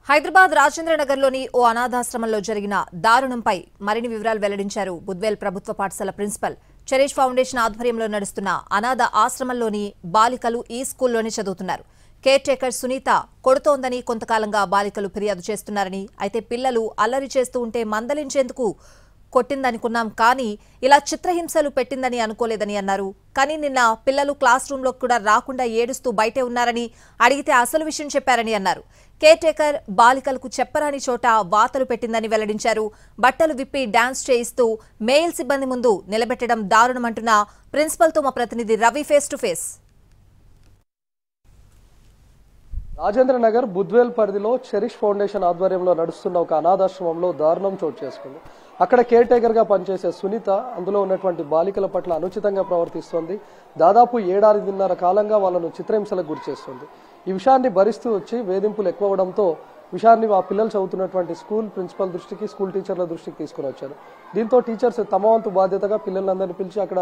హైదరాబాద్ రాజేంద్రనగర్లోని ఓ అనాథాశ్రమంలో జరిగిన దారుణంపై మరిన్ని వివరాలు వెల్లడించారు బుద్వేల్ ప్రభుత్వ పాఠశాల ప్రిన్సిపల్. చెరీష్ ఫౌండేషన్ ఆధ్వర్యంలో నడుస్తున్న అనాథ ఆశ్రమంలోని బాలికలు ఈ స్కూల్లోనే చదువుతున్నారు. కేర్ టేకర్ సునీత కొడుతోందని కొంతకాలంగా బాలికలు ఫిర్యాదు చేస్తున్నారని, అయితే పిల్లలు అల్లరి చేస్తూ ఉంటే మందలించేందుకు కొట్టిందనుకున్నాం, కానీ ఇలా చిత్రహింసలు పెట్టిందని అనుకోలేదని అన్నారు. కానీ నిన్న పిల్లలు క్లాస్ రూంలో కూడా రాకుండా ఏడుస్తూ బయటే ఉన్నారని, అడిగితే అసలు విషయం చెప్పారని అన్నారు. కేర్ టేకర్ బాలికలకు చెప్పరాని చోట వాతలు పెట్టిందని వెల్లడించారు. బట్టలు విప్పి డాన్స్ చేయిస్తూ మెయిల్ సిబ్బంది ముందు నిలబెట్టడం దారుణమంటున్న ప్రిన్సిపల్తో మా ప్రతినిధి Ravi face to face. Rajendranagar Budvel పరిధిలో చెరీష్ ఫౌండేషన్ ఆధ్వర్యంలో నడుస్తున్న ఒక అనాథాశ్రమంలో దారుణం చోటు చేసుకుంది. అక్కడ కేర్ టేకర్ గా పనిచేసే సునీత అందులో ఉన్నటువంటి బాలికల పట్ల అనుచితంగా ప్రవర్తిస్తోంది. దాదాపు 7-8 కాలంగా వాళ్ళను చిత్రహింసలకు గురిచేస్తుంది. ఈ విషయాన్ని భరిస్తూ వచ్చి వేధింపులు ఎక్కువ అవడంతో విషయాన్ని ఆ పిల్లలు చదువుతున్నటువంటి స్కూల్ ప్రిన్సిపల్ దృష్టికి, స్కూల్ టీచర్ల దృష్టికి తీసుకుని వచ్చారు. దీంతో టీచర్స్ తమ వంతు బాధ్యతగా పిల్లలందరినీ పిలిచి అక్కడ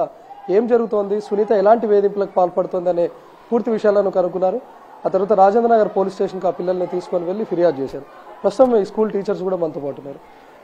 ఏం జరుగుతోంది, సునీత ఎలాంటి వేధింపులకు పాల్పడుతోంది అనే పూర్తి విషయాలను కనుక్కున్నారు. ఆ తర్వాత రాజేంద్రనగర్ పోలీస్ స్టేషన్కి ఆ పిల్లల్ని తీసుకొని వెళ్ళి ఫిర్యాదు చేశారు. ప్రస్తుతం ఈ స్కూల్ టీచర్స్ కూడా మనతో పాటు ఉన్నారు.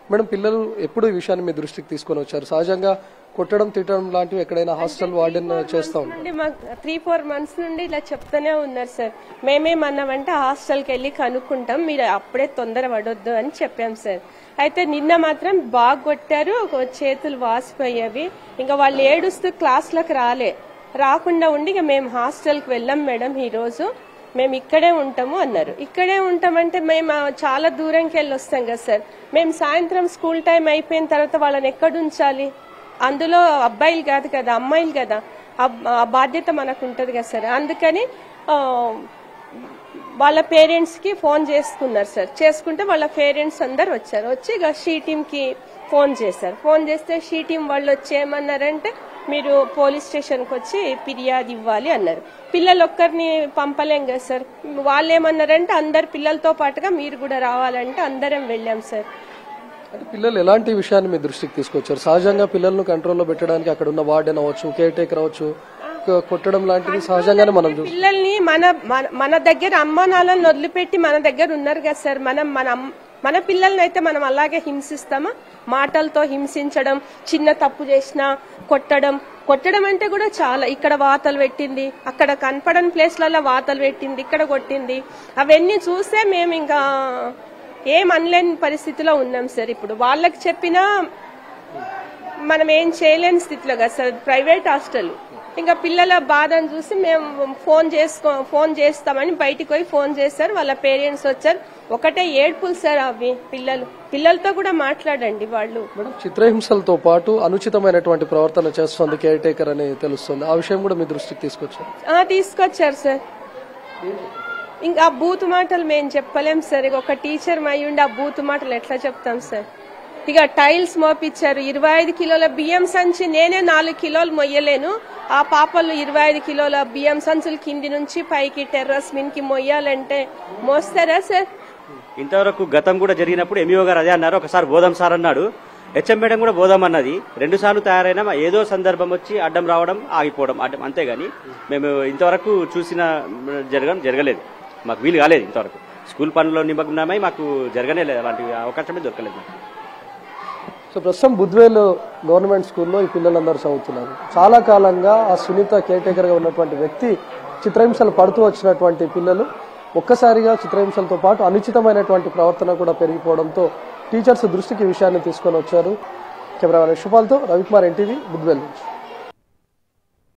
మేడం, పిల్లలు ఎప్పుడు ఈ విషయాన్ని మీ దృష్టికి తీసుకొని వచ్చారు? సహజంగా కొట్టడం, తిట్టడం లాంటివి ఎక్కడైనా హాస్టల్ వార్డెన్ చేస్తా ఉంటారు. మాకు 3-4 months నుండి ఇలా చెప్తూనే ఉన్నారు సార్. మేమేమన్నామంటే హాస్టల్కి వెళ్ళి కనుక్కుంటాం, మీరు అప్పుడే తొందర పడొద్దు అని చెప్పాం సార్. అయితే నిన్న మాత్రం బాగా కొట్టారు, చేతులు వాసిపోయేవి. ఇంకా వాళ్ళు ఏడుస్తూ క్లాస్లకు రాకుండా ఉండి ఇక మేము హాస్టల్కి వెళ్ళాం మేడం, ఈరోజు మేము ఇక్కడే ఉంటాము అన్నారు. ఇక్కడే ఉంటామంటే మేము చాలా దూరంకి వెళ్ళి వస్తాం కదా సార్. మేము సాయంత్రం స్కూల్ టైం అయిపోయిన తర్వాత వాళ్ళని ఎక్కడ ఉంచాలి? అందులో అబ్బాయిలు కాదు కదా, అమ్మాయిలు కదా, ఆ బాధ్యత మనకు ఉంటుంది కదా సార్. అందుకని వాళ్ళ పేరెంట్స్కి ఫోన్ చేసుకున్నారు సార్. చేసుకుంటే వాళ్ళ పేరెంట్స్ అందరు వచ్చారు. వచ్చి ఇక షీ టీమ్కి ఫోన్ చేశారు. ఫోన్ చేస్తే షీ టీం వాళ్ళు వచ్చి ఏమన్నారంటే, మీరు పోలీస్ స్టేషన్కి వచ్చి ఫిర్యాదు ఇవ్వాలి అన్నారు. పిల్లలు ఒక్కరిని పంపలేం కదా సార్. వాళ్ళు ఏమన్నారంటే, అందరు పిల్లలతో పాటుగా మీరు కూడా రావాలంటే అందరం వెళ్ళాం సార్. అంటే పిల్లలు ఎలాంటి విషయాన్ని మీ దృష్టికి తీసుకొచ్చారు? సహజంగా పిల్లలను కంట్రోల్లో పెట్టడానికి అక్కడ ఉన్న వార్డెన్ అవ్వచ్చు, కేర్ టేకర్ అవ్వచ్చు, కొట్టడం లాంటివి సహజంగానే మనం పిల్లల్ని మన దగ్గర అమ్మ నాన్నలను వదిలిపెట్టి మన దగ్గర ఉన్నారు కదా సార్. మన పిల్లల్ని అయితే మనం అలాగే హింసిస్తామా? మాటలతో హింసించడం, చిన్న తప్పు చేసినా కొట్టడం అంటే కూడా చాలా. ఇక్కడ వాతలు పెట్టింది, అక్కడ కనపడని ప్లేస్లలో వాతలు పెట్టింది, ఇక్కడ కొట్టింది. అవన్నీ చూస్తే మేము ఇంకా ఏం అనలేని పరిస్థితిలో ఉన్నాం సార్. ఇప్పుడు వాళ్ళకి చెప్పినా మనం ఏం చేయలేని స్థితిలో కదా సార్. ప్రైవేట్ హాస్టల్, ఇంకా పిల్లల బాధను చూసి మేము ఫోన్ చేస్తామని బయటికి పోయి ఫోన్ చేశారు. వాళ్ళ పేరెంట్స్ వచ్చారు. ఒకటే ఏడ్పులు సార్. అవి పిల్లలతో కూడా మాట్లాడండి. వాళ్ళు చిత్రహింసలతో పాటు అనుచితమైనటువంటి ప్రవర్తన చేస్తుంది కేర్ టేకర్ అని తెలుస్తుంది. ఆ విషయం కూడా మీ దృష్టికి తీసుకొచ్చారు సార్. ఇంకా ఆ బూతు మాటలు మేము చెప్పలేం సార్. ఒక టీచర్ అయ్యుండి ఆ బూతు మాటలు ఎట్లా చెప్తాం సార్? ఇక టైల్స్ మోపించారు. 25 కిలోల బియ్యం సంచి, నేనే 4 కిలోలు మొయ్యలేను. ఆ పాపలు 25 కిలోల బియ్యం సంచులు కింది నుంచి పైకి టెర్రస్ మీన్కి మొయ్యాలంటే మోస్తారా సార్? ఇంతవరకు గతం కూడా జరిగినప్పుడు ఎంఈఓ గారు అదే అన్నారు. ఒకసారి బోధం సార్ అన్నాడు, హెచ్ఎం మేడం కూడా బోధం అన్నది. 2 సార్లు తయారైనా ఏదో సందర్భం వచ్చి అడ్డం రావడం, ఆగిపోవడం, అడ్డం, అంతేగాని మేము ఇంతవరకు చూసిన జరగలేదు. మాకు వీలు కాలేదు. ఇంతవరకు స్కూల్ పనుల్లో నిమగ్నమై మాకు జరగనే లేదు, అలాంటి అవకాశమే దొరకలేదు. సో ప్రస్తుతం బుద్వేల్ గవర్నమెంట్ స్కూల్లో ఈ పిల్లలందరూ చదువుతున్నారు. చాలా కాలంగా ఆ సునీత కేర్ టేకర్ గా ఉన్నటువంటి వ్యక్తి చిత్రహింసలు పడుతూ వచ్చినటువంటి పిల్లలు ఒక్కసారిగా చిత్రహింసలతో పాటు అనుచితమైనటువంటి ప్రవర్తన కూడా పెరిగిపోవడంతో టీచర్స్ దృష్టికి విషయాన్ని తీసుకొని వచ్చారు. కెమెరామెన్ శుపాల్తో రవికుమార్, NTV, బుద్వేల్ నుంచి.